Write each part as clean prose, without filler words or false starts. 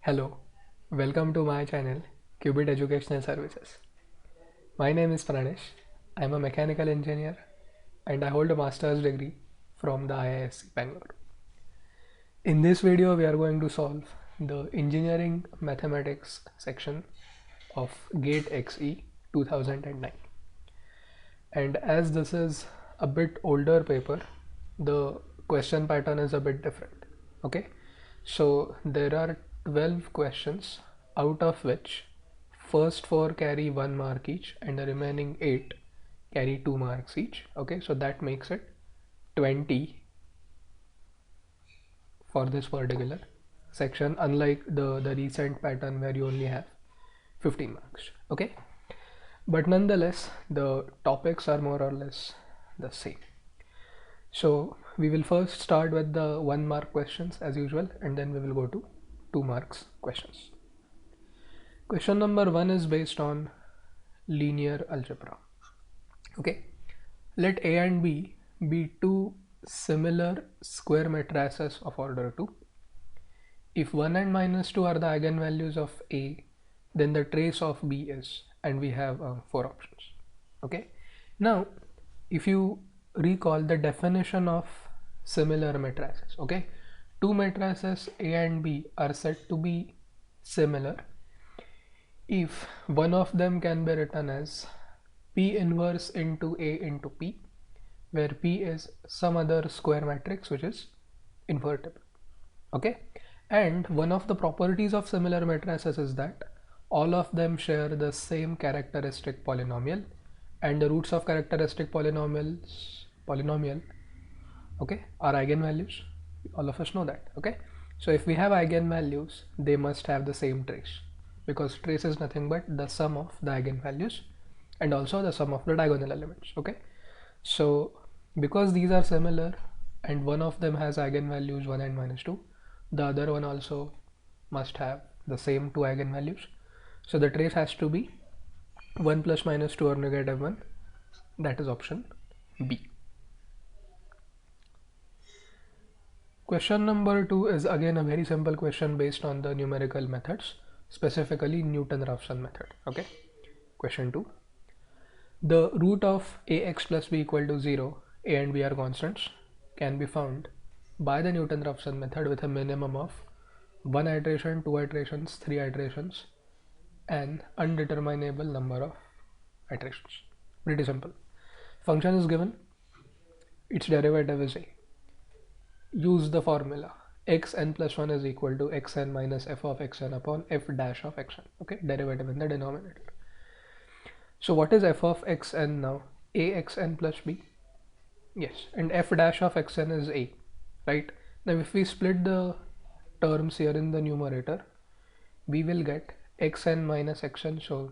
Hello, welcome to my channel Qubit Educational Services. My name is Pranesh. I am a mechanical engineer and I hold a master's degree from the IISc Bangalore. In this video, we are going to solve the engineering mathematics section of GATE XE 2009. And as this is a bit older paper, the question pattern is a bit different. Okay, so there are 12 questions, out of which first 4 carry 1 mark each and the remaining 8 carry 2 marks each. Okay, so that makes it 20 for this particular section, unlike the recent pattern where you only have 15 marks. Okay, but nonetheless the topics are more or less the same. So we will first start with the 1 mark questions as usual, and then we will go to 2 marks questions. Question number 1 is based on linear algebra. Okay, let A and B be two similar square matrices of order 2. If 1 and minus 2 are the eigenvalues of A, then the trace of B is, and we have 4 options. Okay, now if you recall the definition of similar matrices, okay, two matrices A and B are said to be similar if one of them can be written as P inverse into A into P, where P is some other square matrix which is invertible. Okay, and one of the properties of similar matrices is that all of them share the same characteristic polynomial, and the roots of characteristic polynomial okay are eigenvalues. All of us know that. Okay, so if we have eigenvalues, they must have the same trace, because trace is nothing but the sum of the eigenvalues and also the sum of the diagonal elements. Okay, so because these are similar and one of them has eigenvalues 1 and minus 2, the other one also must have the same 2 eigenvalues. So the trace has to be 1 plus minus 2 or negative 1. That is option B. Question number 2 is again a very simple question based on the numerical methods, specifically Newton-Raphson method. Okay, question 2. The root of ax plus b equal to 0, a and b are constants, can be found by the Newton-Raphson method with a minimum of 1 iteration, 2 iterations, 3 iterations, an undeterminable number of iterations. Pretty simple. Function is given, its derivative is a. Use the formula xn plus 1 is equal to xn minus f of xn upon f dash of xn. Okay, derivative in the denominator. So what is f of xn now? Axn plus b. Yes, and f dash of xn is a. Right, now if we split the terms here in the numerator, we will get xn minus xn, so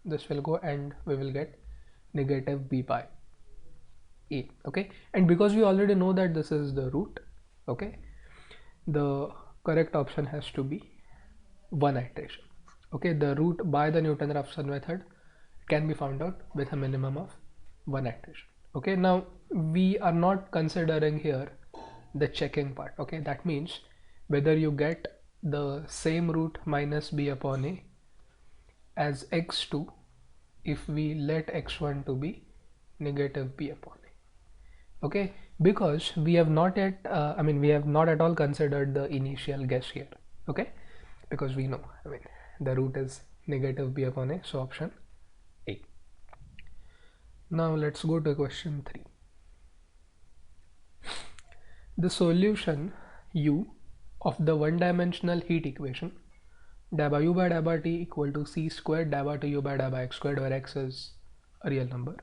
this will go and we will get negative b by a. Okay, and because we already know that this is the root, okay, the correct option has to be 1 iteration. Okay, the root by the Newton-Raphson method can be found out with a minimum of 1 iteration. Okay, now we are not considering here the checking part. Okay, that means whether you get the same root minus b upon a as x2 if we let x1 to be negative b upon a. Okay, because we have not yet we have not at all considered the initial guess here. Okay, because we know the root is negative b upon a, so option A. Now let's go to question 3. The solution u of the one-dimensional heat equation dA by u by dA by t equal to c squared dA by 2u by dA by x squared, where x is a real number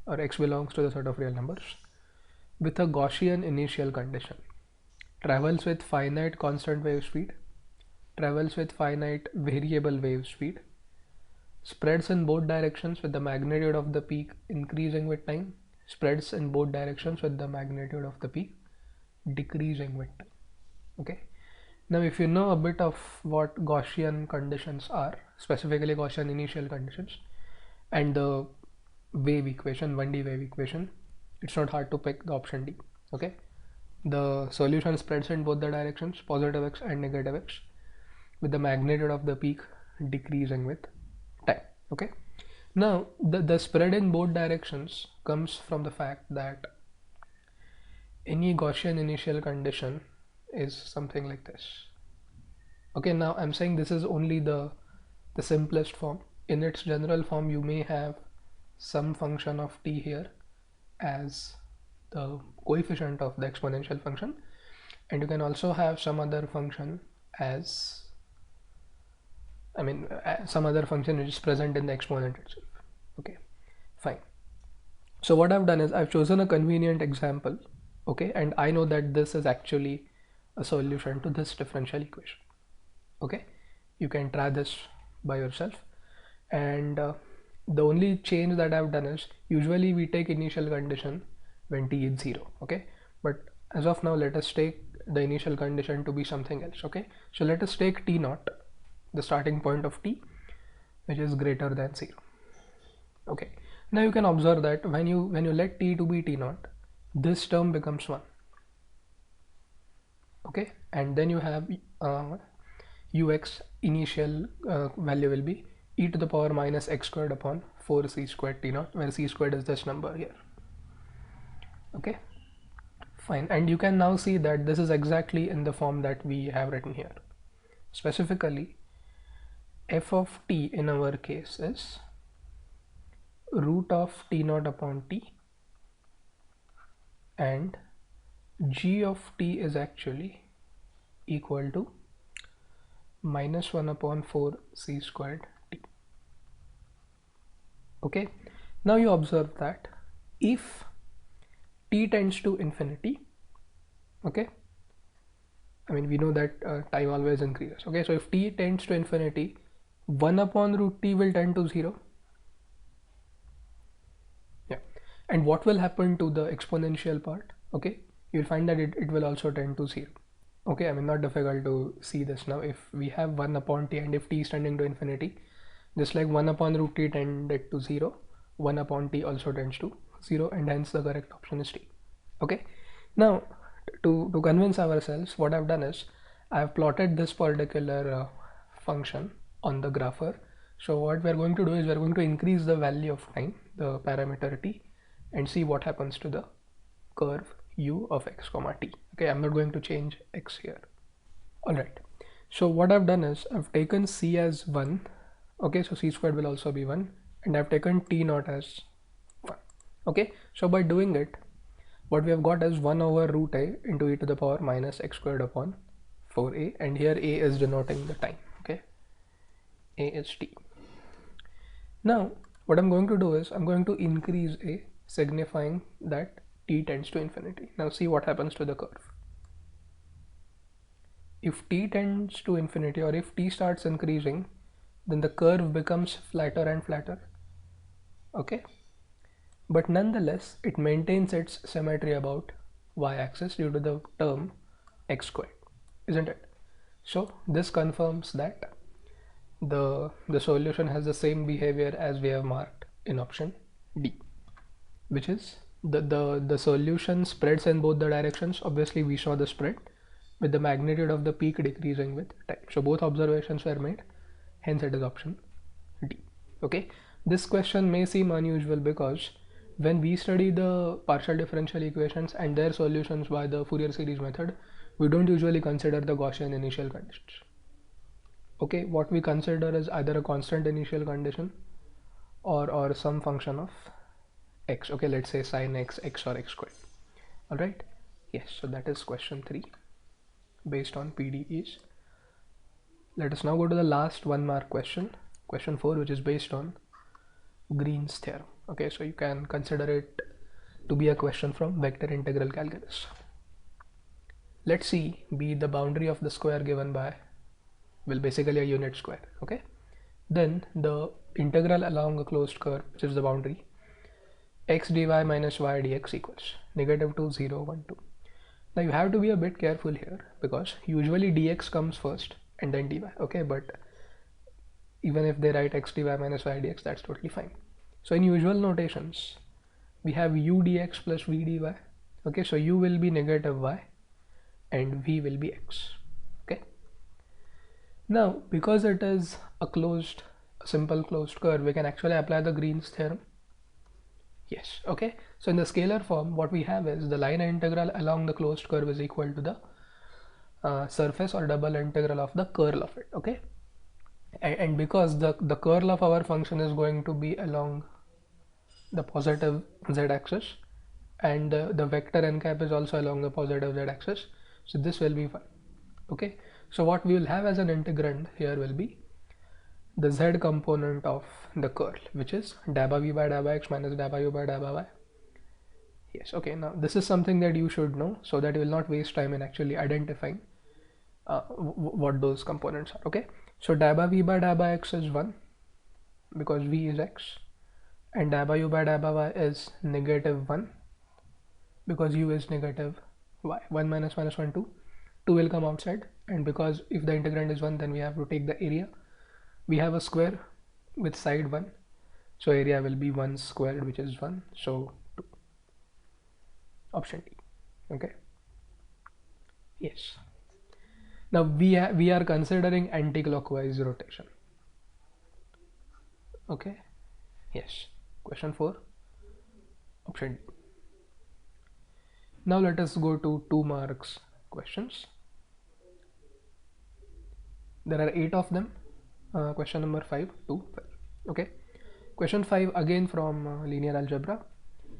or x belongs to the set of real numbers, with a Gaussian initial condition, travels with finite constant wave speed, travels with finite variable wave speed, spreads in both directions with the magnitude of the peak increasing with time, spreads in both directions with the magnitude of the peak decreasing with time. Okay, now if you know a bit of what Gaussian conditions are, specifically Gaussian initial conditions, and the wave equation, 1D wave equation, it's not hard to pick the option D. Okay, the solution spreads in both the directions, positive x and negative x, with the magnitude of the peak decreasing with time. Okay, now the spread in both directions comes from the fact that any Gaussian initial condition is something like this. Okay, now I'm saying this is only the simplest form. In its general form, you may have some function of t here as the coefficient of the exponential function, and you can also have some other function as, some other function which is present in the exponent itself. Okay, fine. So what I've done is I've chosen a convenient example. Okay, and I know that this is actually a solution to this differential equation. Okay, you can try this by yourself, and the only change that I've done is usually we take initial condition when t is 0. Okay, but as of now let us take the initial condition to be something else. Okay, so let us take t naught, the starting point of t, which is greater than 0. Okay, now you can observe that when you let t to be t naught, this term becomes 1. Okay, and then you have ux initial value will be e to the power minus x squared upon 4c squared t naught, where c squared is this number here. Okay, fine, and you can now see that this is exactly in the form that we have written here. Specifically, f of t in our case is root of t naught upon t, and g of t is actually equal to minus 1 upon 4 c squared t. Okay, now you observe that if t tends to infinity, okay, we know that time always increases. Okay, so if t tends to infinity, 1 upon root t will tend to 0. Yeah, and what will happen to the exponential part? Okay, you'll find that it will also tend to 0. Okay, not difficult to see this now. If we have 1 upon t and if t is tending to infinity, just like 1 upon root t tended to 0, 1 upon t also tends to 0, and hence the correct option is t. Okay, now to convince ourselves, what I've done is I've plotted this particular function on the grapher. So what we're going to do is we're going to increase the value of time, the parameter t, and see what happens to the curve u of x comma t. Okay, I'm not going to change x here. Alright, so what I've done is I've taken c as 1. Okay, so c squared will also be 1, and I've taken t naught as 1. Okay, so by doing it, what we have got is 1 over root a into e to the power minus x squared upon 4a, and here a is denoting the time. Okay, a is t. Now what I'm going to do is I'm going to increase a, signifying that t tends to infinity. Now see what happens to the curve. If t tends to infinity, or if t starts increasing, then the curve becomes flatter and flatter. Okay, but nonetheless it maintains its symmetry about y-axis due to the term x squared, isn't it? So this confirms that the solution has the same behavior as we have marked in option D, which is the solution spreads in both the directions. Obviously we saw the spread with the magnitude of the peak decreasing with time. So both observations were made, hence it is option D. Okay, this question may seem unusual because when we study the partial differential equations and their solutions by the Fourier series method, we don't usually consider the Gaussian initial conditions. Okay, what we consider is either a constant initial condition or some function of x. Okay, let's say sin x, x or x squared. All right, yes, so that is question 3 based on PDEs. Let us now go to the last 1 mark question, question 4, which is based on Green's theorem. Okay, so you can consider it to be a question from vector integral calculus. Let C be the boundary of the square given by, well, basically a unit square. Okay, then the integral along a closed curve, which is the boundary, x dy minus y dx equals -2, 0, 1, 2. Now you have to be a bit careful here because usually dx comes first and then dy. Okay, but even if they write x dy minus y dx, that's totally fine. So in usual notations, we have u dx plus v dy. Okay, so u will be negative y and v will be x. Okay, Now, because it is a simple closed curve, we can actually apply the Green's theorem. Yes, okay. So in the scalar form, what we have is the line integral along the closed curve is equal to the surface or double integral of the curl of it, okay. And because the curl of our function is going to be along the positive z-axis, and the vector n cap is also along the positive z-axis, so this will be fine, okay. So what we will have as an integrand here will be the z component of the curl, which is dA by v by dA by x minus dA by u by dA by y. Yes, okay. Now this is something that you should know so that you will not waste time in actually identifying what those components are, okay. So dA by v by dA by x is 1 because v is x, and dA by u by dA by y is negative 1 because u is negative y. 1 minus 1, 2. 2 will come outside, and because if the integrand is 1, then we have to take the area. We have a square with side 1, so area will be 1 squared, which is 1, so 2. Option D, okay. Yes. Now we are considering anti-clockwise rotation, okay. Yes. Question 4, option D. Now let us go to 2 marks questions. There are 8 of them. Question number 5 to 12, okay. Question 5 again from linear algebra,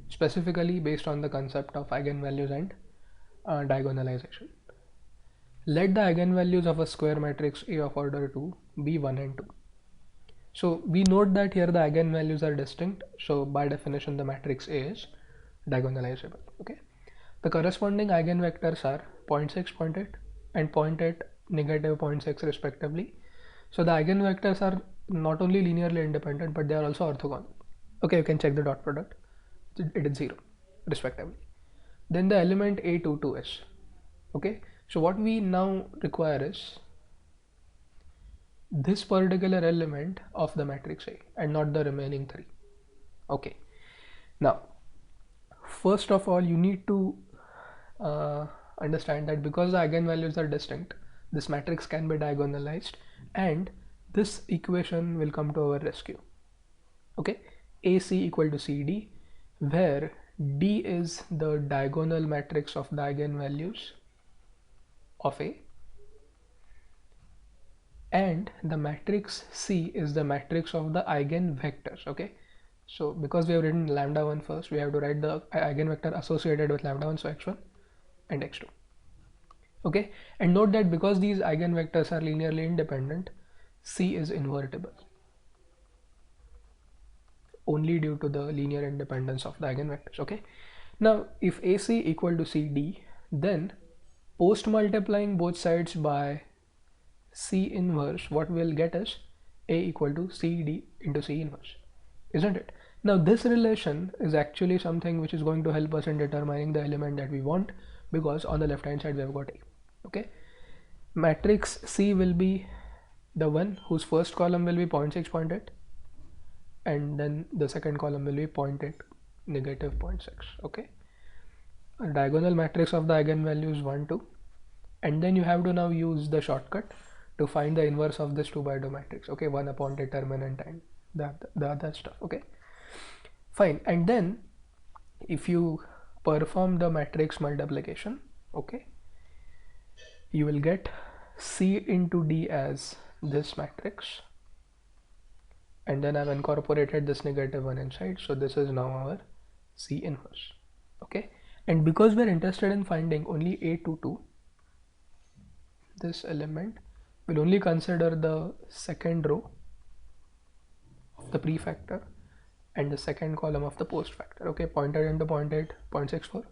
specifically based on the concept of eigenvalues and diagonalization. Let the eigenvalues of a square matrix A of order 2 be 1 and 2. So we note that here the eigenvalues are distinct, so by definition the matrix A is diagonalizable, okay. The corresponding eigenvectors are 0.6, 0.8 and 0.8, negative 0.6 respectively. So the eigenvectors are not only linearly independent, but they are also orthogonal. Okay, you can check the dot product. It is 0 respectively. Then the element A22 is, okay. So what we now require is this particular element of the matrix A and not the remaining 3, okay. Now first of all, you need to understand that because the eigenvalues are distinct, this matrix can be diagonalized, and this equation will come to our rescue, okay. AC equal to CD, where D is the diagonal matrix of the eigenvalues of A, and the matrix C is the matrix of the eigenvectors, okay. So because we have written lambda 1 first, we have to write the eigenvector associated with lambda 1, so x1 and x2, okay. And note that because these eigenvectors are linearly independent, C is invertible only due to the linear independence of the eigenvectors, okay. Now if AC equal to CD, then post multiplying both sides by C inverse, what we'll get is A equal to CD into C inverse, isn't it? Now this relation is actually something which is going to help us in determining the element that we want, because on the left hand side we have got A, okay. Matrix C will be the one whose first column will be 0.6, 0.8, and then the second column will be 0.8, negative 0.6, okay. A diagonal matrix of the eigenvalues 1, 2, and then you have to now use the shortcut to find the inverse of this 2 by 2 matrix, okay. 1 upon determinant and the other stuff, okay, fine. And then if you perform the matrix multiplication, okay, you will get C into D as this matrix, and then I've incorporated this negative 1 inside, so this is now our C inverse, okay. And because we're interested in finding only A22, this element will only consider the second row of the prefactor and the second column of the post factor, okay. 0.8 into 0.8, 0.64,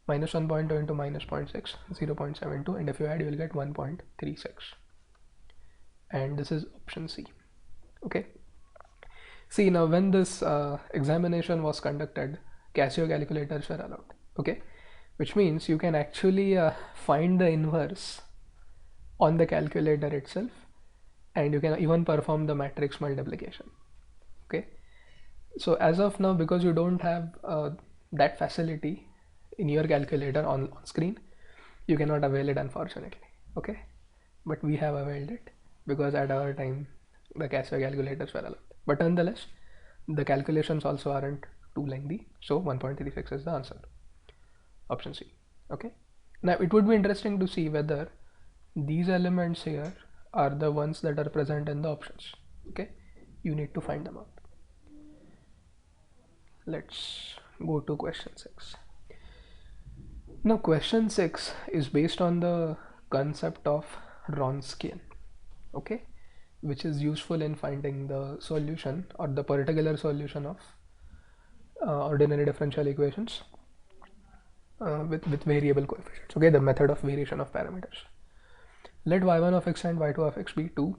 minus 1.2 into minus 0.6, 0.72, and if you add you will get 1.36, and this is option C, okay. See, now when this examination was conducted, Casio calculators were allowed, okay, which means you can actually find the inverse on the calculator itself, and you can even perform the matrix multiplication, okay. So as of now, because you don't have that facility in your calculator on screen, you cannot avail it, unfortunately, okay. but we have availed it because at our time the Casio calculators were allowed. But nonetheless, the calculations also aren't too lengthy, so 1.36 is the answer. Option C. Okay. Now it would be interesting to see whether these elements here are the ones that are present in the options. Okay, you need to find them out. Let's go to question 6. Now question 6 is based on the concept of Wronskian, okay, which is useful in finding the solution or the particular solution of ordinary differential equations with variable coefficients. Okay, the method of variation of parameters. Let y1 of x and y2 of x be two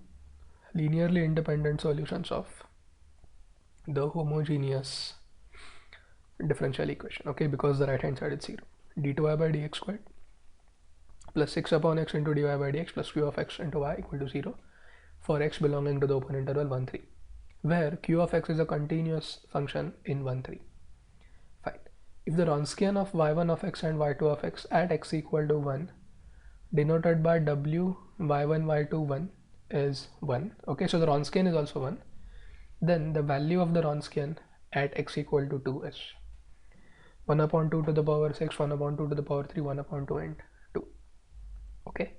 linearly independent solutions of the homogeneous differential equation. Okay, because the right hand side is 0. d2y by dx squared plus 6 upon x into dy by dx plus q of x into y equal to 0 for x belonging to the open interval 1, 3, where q of x is a continuous function in 1, 3. Fine. If the Wronskian of y1 of x and y2 of x at x equal to 1 denoted by w y1 y2 1 is 1. Okay, so the Wronskian is also 1. Then the value of the Wronskian at x equal to 2 is 1 upon 2 to the power 6, 1 upon 2 to the power 3, 1 upon 2 and 2. Okay,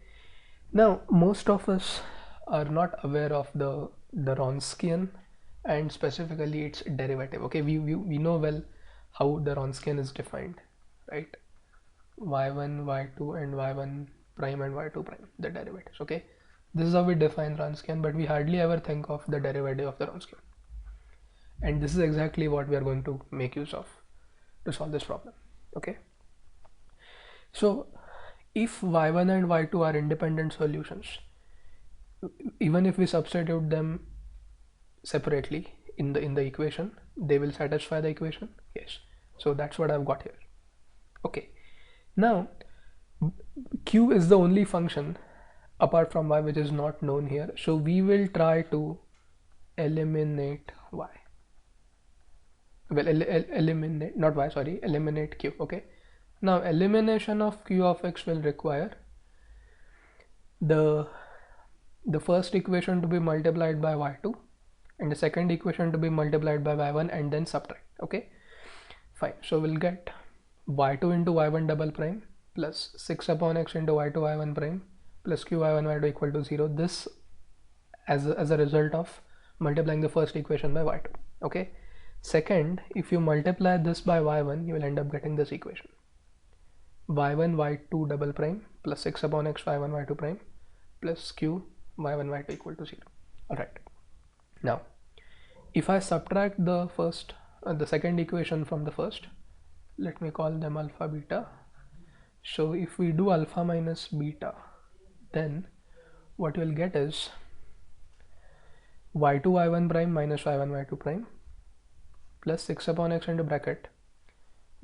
now most of us are not aware of the Wronskian and specifically its derivative. Okay, we know well how the Wronskian is defined, right? y1 y2 and y1 prime and y2 prime, the derivatives. Okay, this is how we define Wronskian, but we hardly ever think of the derivative of the Wronskian, and this is exactly what we are going to make use of to solve this problem. Okay, so if y1 and y2 are independent solutions, even if we substitute them separately in the equation, they will satisfy the equation. Yes, so that's what I've got here. Okay, now q is the only function apart from y which is not known here, so we will try to eliminate y. Well, eliminate, not y, sorry, eliminate q. Okay, now elimination of q of x will require the first equation to be multiplied by y2 and the second equation to be multiplied by y1 and then subtract. Okay, fine, so we'll get y2 into y1 double prime plus 6 upon x into y2 y1 prime plus q y1 y2 equal to 0. This as a result of multiplying the first equation by y2. Okay, second, if you multiply this by y1, you will end up getting this equation y1 y2 double prime plus 6 upon x y1 y2 prime plus q y1 y2 equal to 0. Alright, now if I subtract the second equation from the first, let me call them alpha beta. So if we do alpha minus beta, then what you will get is y2 y1 prime minus y1 y2 prime plus 6 upon x into bracket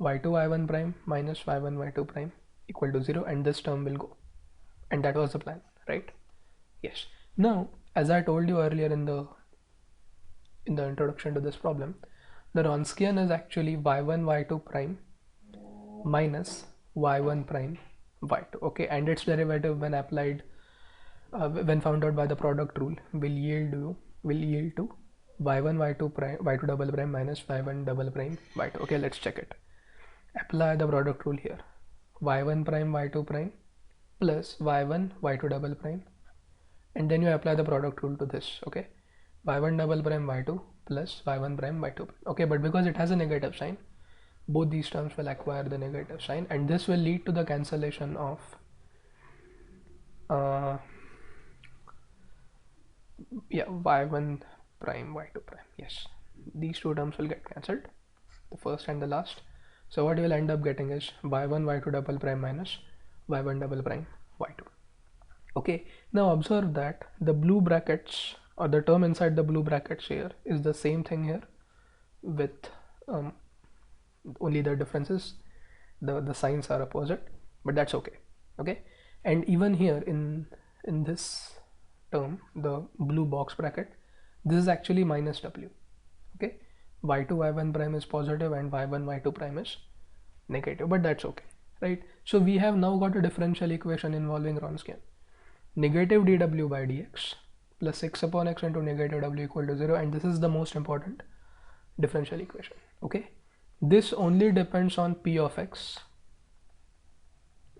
y2 y1 prime minus y1 y2 prime equal to 0, and this term will go, and that was the plan, right? Yes. Now, as I told you earlier in the introduction to this problem, the Wronskian is actually y1 y2 prime minus y1 prime y2. Okay, and its derivative when applied when found out by the product rule will yield to y1 y2 prime y2 double prime minus y1 double prime y2. Okay, let's check it. Apply the product rule here, y1 prime y2 prime plus y1 y2 double prime, and then you apply the product rule to this. Okay, y1 double prime y2 plus y1 prime y2. Okay, but because it has a negative sign, both these terms will acquire the negative sign, and this will lead to the cancellation of y1 prime y2 prime. Yes, these two terms will get cancelled, the first and the last. So what you will end up getting is y1 y2 double prime minus y1 double prime y2. Okay, now observe that the blue brackets or the term inside the blue brackets here is the same thing here, with only the differences, the signs are opposite, but that's okay. Okay, and even here in this term, the blue box bracket, this is actually minus w. Okay, y2 y1 prime is positive and y1 y2 prime is negative, but that's okay, right? So we have now got a differential equation involving Wronskian. negative dw by dx plus 6 upon x into negative w equal to 0, and this is the most important differential equation. Okay, this only depends on p of x,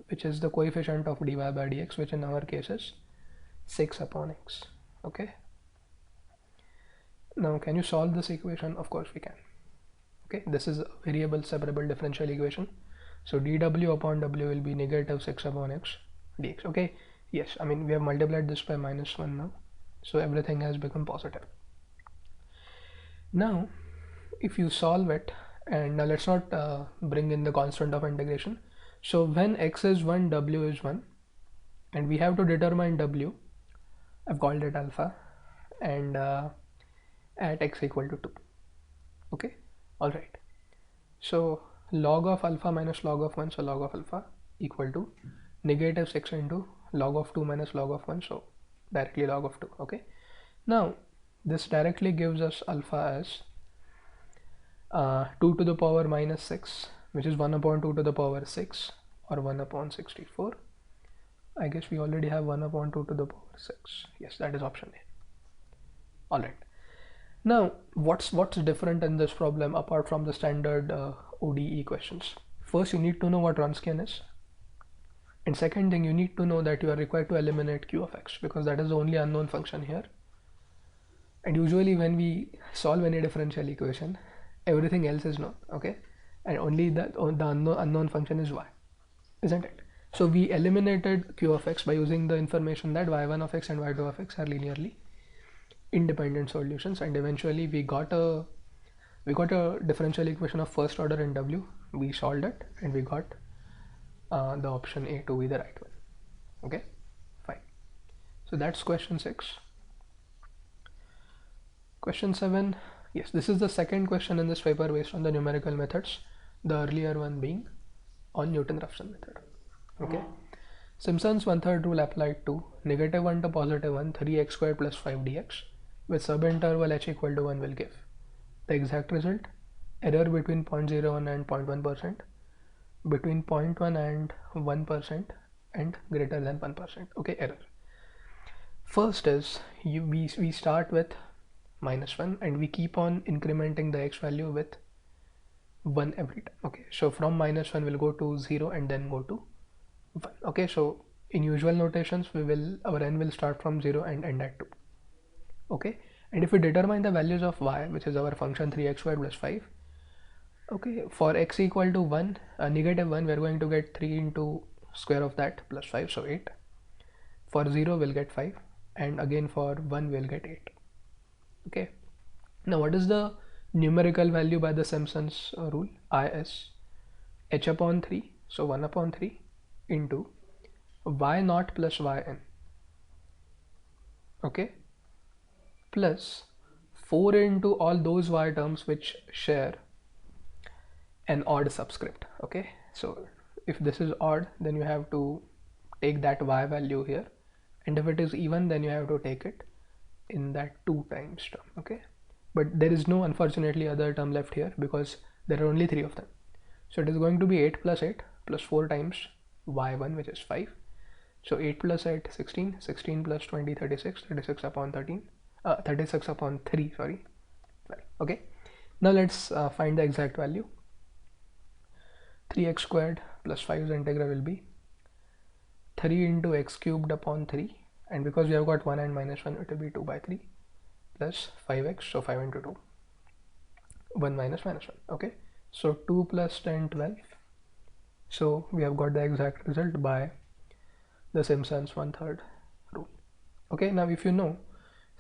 which is the coefficient of dy by dx, which in our case is 6 upon x. Okay, now can you solve this equation? Of course we can. Okay, this is a variable separable differential equation, so dw upon w will be negative 6 upon x dx. Okay, yes, I mean we have multiplied this by -1 now, so everything has become positive. Now if you solve it, and now let's not bring in the constant of integration. So when x is 1, w is 1, and we have to determine w, I've called it alpha, and at x equal to 2. Okay, alright, so log of alpha minus log of 1, so log of alpha equal to negative 6 into log of 2 minus log of 1, so directly log of 2. Okay, now this directly gives us alpha as 2 to the power minus 6, which is 1 upon 2 to the power 6, or 1 upon 64. I guess we already have 1 upon 2 to the power 6. Yes, that is option A. Alright, now what's different in this problem apart from the standard ODE questions? First, you need to know what Wronskian is, and second thing, you need to know that you are required to eliminate q of x, because that is the only unknown function here. And usually when we solve any differential equation, everything else is known. Okay, and only the unknown function is y, isn't it? So we eliminated q of x by using the information that y1 of x and y2 of x are linearly independent solutions, and eventually we got a differential equation of first order in W. We solved it and we got the option A to be the right one. Okay, fine. So that's question 6. Question 7. Yes, this is the second question in this paper based on the numerical methods, the earlier one being on Newton-Raphson method. Okay, Simpson's 1/3 rule applied to -1 to +1 3x squared plus 5 dx with subinterval h equal to 1 will give the exact result: error between 0.01 and 0.1%, between 0.1 and 1%, and greater than 1%. Okay, error. First is we start with -1 and we keep on incrementing the x value with 1 every time. Okay, so from -1 we'll go to 0 and then go to 1. Okay, so in usual notations our n will start from 0 and end at 2. Okay, and if we determine the values of y, which is our function 3x squared plus 5, okay, for x equal to 1, -1, we're going to get 3 into square of that plus 5, so 8. For 0 we'll get 5, and again for 1 we'll get 8. Okay, now what is the numerical value by the Simpson's rule? I is h upon 3, so 1 upon 3 into y naught plus yn, okay, plus 4 into all those y terms which share an odd subscript. Okay, so if this is odd, then you have to take that y value here, and if it is even, then you have to take it in that 2 times term. Okay, but there is no, unfortunately, other term left here because there are only 3 of them. So it is going to be 8 plus 8 plus 4 times y1, which is 5. So 8 plus 8, 16, 16 plus 20, 36, 36 upon 13, 36 upon 3, sorry. Okay, now let's find the exact value. 3x squared plus 5's integral will be 3 into x cubed upon 3, and because we have got 1 and -1, it will be 2 by 3 plus 5x, so 5 into 2, 1 minus -1. Okay, so 2 plus 10, 12. So we have got the exact result by the Simpson's 1/3 rule. Okay, now if you know,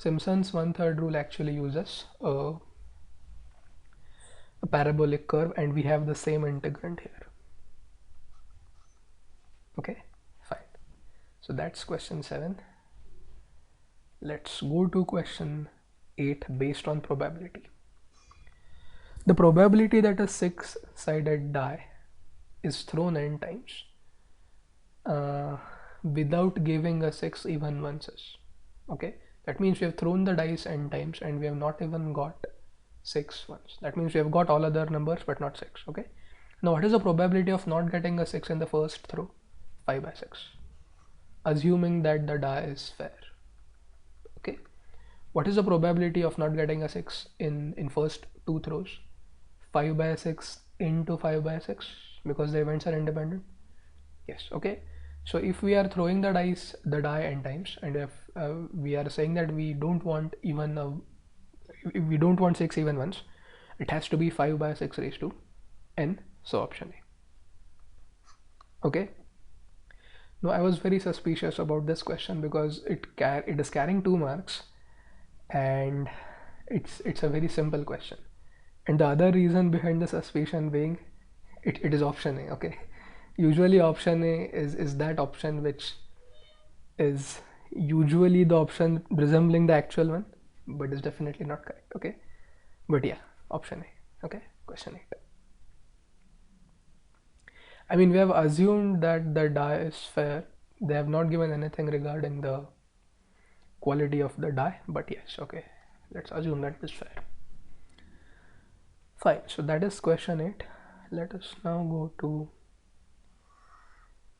Simpson's 1/3 rule actually uses a parabolic curve, and we have the same integrand here. Okay, fine. So that's question 7. Let's go to question 8 based on probability. The probability that a 6-sided die is thrown n times without giving us 6 even ones is. Okay, that means we have thrown the dice n times and we have not even got 6 ones. That means we have got all other numbers but not 6. Okay, now what is the probability of not getting a 6 in the first throw? 5 by 6. assuming that the die is fair. Okay, what is the probability of not getting a 6 in first two throws? 5 by 6 into 5 by 6, because the events are independent. Yes. Okay, so if we are throwing the die n times, and if we are saying that we don't want we don't want 6 even ones, it has to be 5 by 6 raised to n. So option A. Okay, now I was very suspicious about this question because it is carrying 2 marks, and it's a very simple question. And the other reason behind the suspicion being it is option A. Okay, usually option A is that option which is usually the option resembling the actual one, but is definitely not correct. Okay, but yeah, option A. Okay, question 8. I mean, we have assumed that the die is fair. They have not given anything regarding the quality of the die, but yes, okay, let's assume that is fair. Fine, so that is question 8. Let us now go to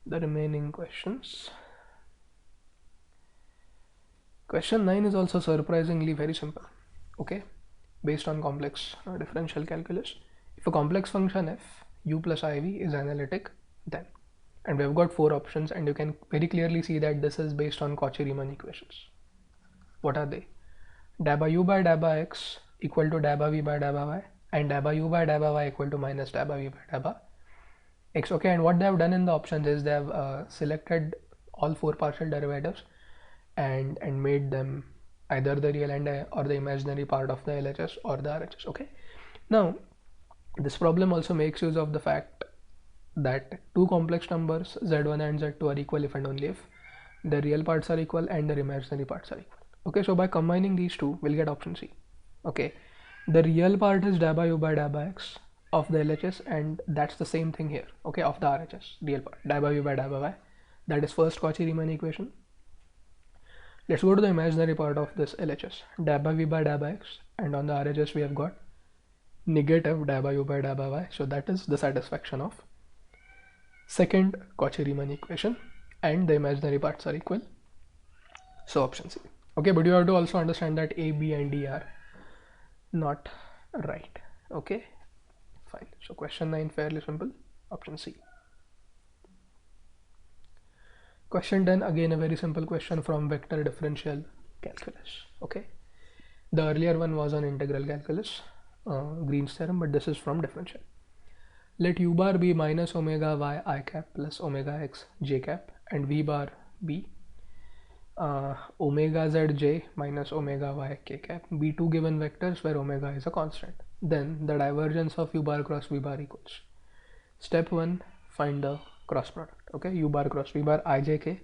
the remaining questions. Question 9 is also surprisingly very simple. Okay, based on complex differential calculus. If a complex function f u plus iv is analytic, then, and we have got 4 options, and you can very clearly see that this is based on Cauchy-Riemann equations. What are they? Da by u by da by x equal to da by v by da by y, and da by u by da by y equal to minus da by v by da by x. Okay, and what they have done in the options is they have selected all 4 partial derivatives and made them either the real and or the imaginary part of the LHS or the RHS. Okay, now this problem also makes use of the fact that 2 complex numbers z1 and z2 are equal if and only if the real parts are equal and the imaginary parts are equal. Okay, so by combining these two, we'll get option C. Okay, the real part is da by u by da by x of the LHS, and that's the same thing here. Okay, of the RHS, real part da by u by da by y, that is first Cauchy-Riemann equation. Let's go to the imaginary part of this LHS, da by v by da by x, and on the RHS we have got negative da by u by da by y, so that is the satisfaction of second Cauchy-Riemann equation, and the imaginary parts are equal, so option C. Okay, but you have to also understand that A, B and D are not right. Okay, fine, so question 9 fairly simple, option C. Question 10, again a very simple question from vector differential calculus. Okay, the earlier one was on integral calculus, Green's theorem, but this is from differential. Let u bar be minus omega y I cap plus omega x j cap, and v bar be omega z j minus omega y k cap, be 2 given vectors where omega is a constant. Then the divergence of u bar cross v bar equals. Step 1, find the cross product. Okay, u bar cross v bar I j k,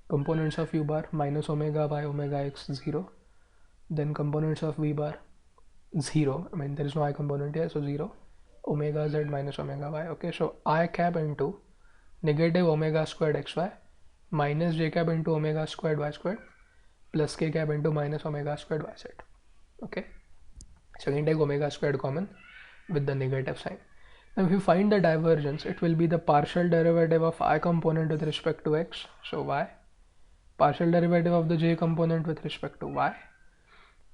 components of u bar minus omega y omega x 0, then components of v bar 0, I mean there is no I component here, so 0, omega z minus omega y. Okay, so I cap into negative omega squared xy minus j cap into omega squared y squared plus k cap into minus omega squared y z. Okay, so you can take omega squared common with the negative sign. Now if you find the divergence, it will be the partial derivative of I component with respect to x, so y, partial derivative of the j component with respect to y,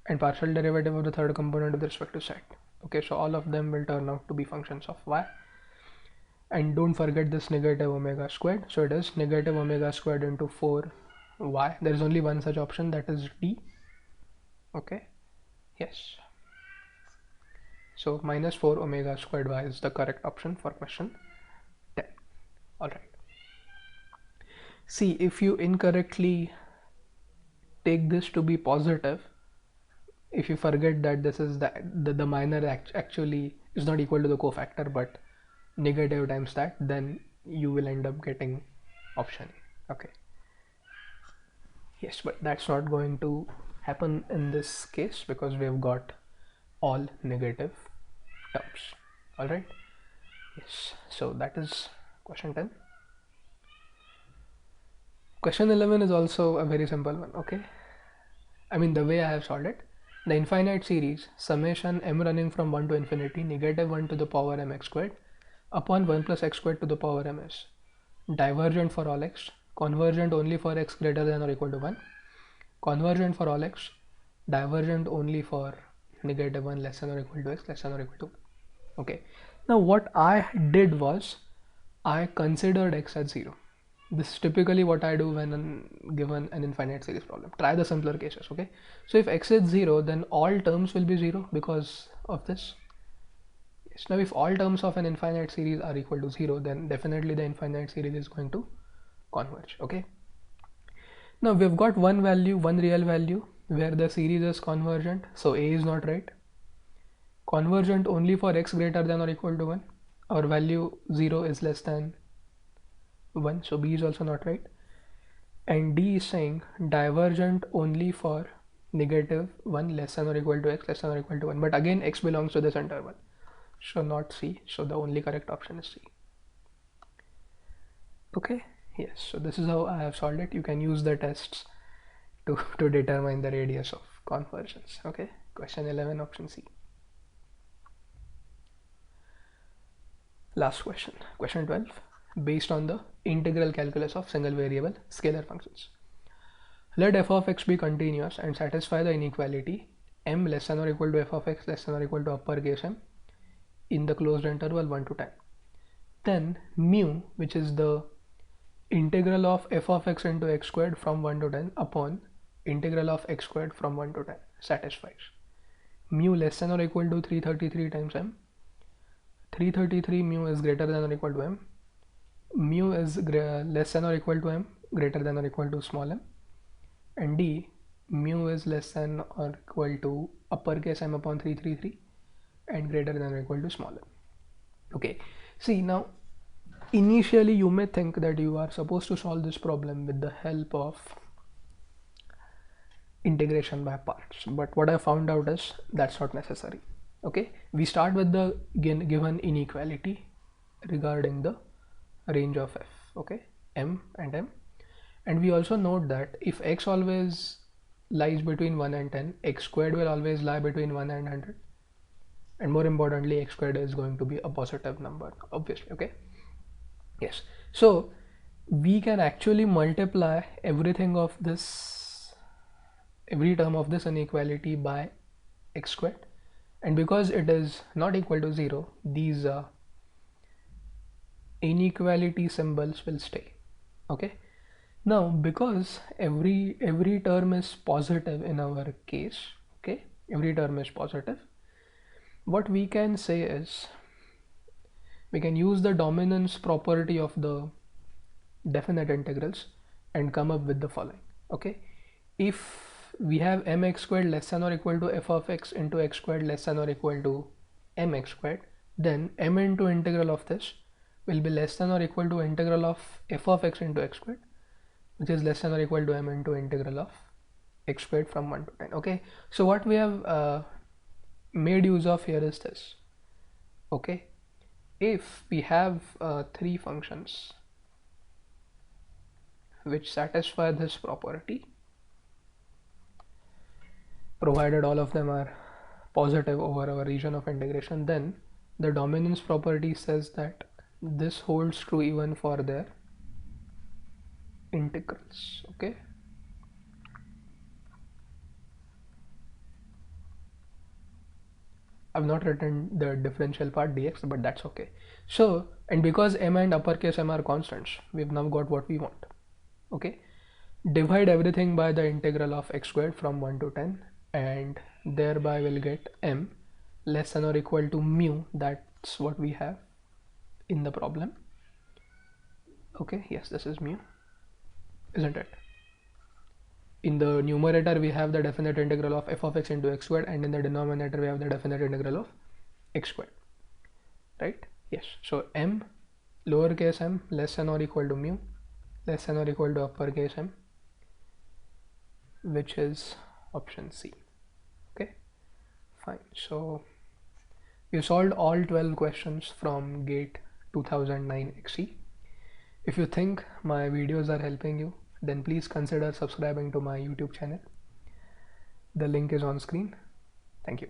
and partial derivative of the third component with respect to z. Okay, so all of them will turn out to be functions of y. And don't forget this negative omega squared, so it is negative omega squared into 4y. There is only one such option, that is D. Okay, yes, so minus 4 omega squared y is the correct option for question 10. Alright, see, if you incorrectly take this to be positive, if you forget that this is the minor actually is not equal to the cofactor but negative times that, then you will end up getting option A. Okay, yes, but that's not going to happen in this case because we have got all negative terms. All right, yes, so that is question 10. Question 11 is also a very simple one. Okay, I mean the way I have solved it, the infinite series summation m running from 1 to infinity negative 1 to the power mx squared upon 1 plus x squared to the power ms divergent for all x convergent only for x greater than or equal to 1, convergent for all x, divergent only for -1 less than or equal to x less than or equal to 1. Okay, now what I did was I considered x at 0. This is typically what I do when given an infinite series problem. Try the simpler cases. Okay, so if x is 0, then all terms will be 0 because of this. Yes. Now if all terms of an infinite series are equal to 0, then definitely the infinite series is going to converge. Okay, now we've got one real value where the series is convergent, so a is not right. Convergent only for x greater than or equal to 1. Our value 0 is less than 1, so b is also not right. And d is saying divergent only for -1 less than or equal to x less than or equal to 1, but again x belongs to this interval, so not c, so the only correct option is c. Okay, yes, so this is how I have solved it. You can use the tests to determine the radius of convergence. Okay, question 11, option C. Last question, question 12, based on the integral calculus of single variable scalar functions. Let f of x be continuous and satisfy the inequality m less than or equal to f of x less than or equal to uppercase m in the closed interval 1 to 10. Then mu, which is the integral of f of x into x squared from 1 to 10 upon integral of x squared from 1 to 10 satisfies mu less than or equal to 333 times m. 333 mu is greater than or equal to m. Mu is less than or equal to m, greater than or equal to small m. And d, mu is less than or equal to uppercase m upon 333 and greater than or equal to small m. Okay, see, now initially you may think that you are supposed to solve this problem with the help of integration by parts, but what I found out is that's not necessary. Okay, we start with the given inequality regarding the range of f, okay, m and m, and we also note that if x always lies between 1 and 10, x squared will always lie between 1 and 100, and more importantly x squared is going to be a positive number, obviously. Okay, yes, so we can actually multiply everything of this, every term of this inequality by x squared, and because it is not equal to 0, these inequality symbols will stay. Okay, now because every term is positive in our case, okay, every term is positive, what we can say is we can use the dominance property of the definite integrals and come up with the following. Okay, if we have mx squared less than or equal to f of x into x squared less than or equal to mx squared, then m into integral of this will be less than or equal to integral of f of x into x squared, which is less than or equal to m into integral of x squared from 1 to 10. Okay, so what we have made use of here is this. Okay, if we have three functions which satisfy this property, provided all of them are positive over our region of integration, then the dominance property says that this holds true even for their integrals. Okay, I've not written the differential part dx, but that's okay. So, and because m and uppercase m are constants, we've now got what we want. Okay, divide everything by the integral of x squared from 1 to 10, and thereby we'll get m less than or equal to mu. That's what we have in the problem. Okay, yes, this is mu, isn't it? In the numerator we have the definite integral of f of x into x squared, and in the denominator we have the definite integral of x squared, right? Yes, so m lowercase m less than or equal to mu less than or equal to uppercase m, which is option C. Okay, fine. So we solved all 12 questions from GATE 2009 XE. If you think my videos are helping you, then please consider subscribing to my YouTube channel. The link is on screen. Thank you.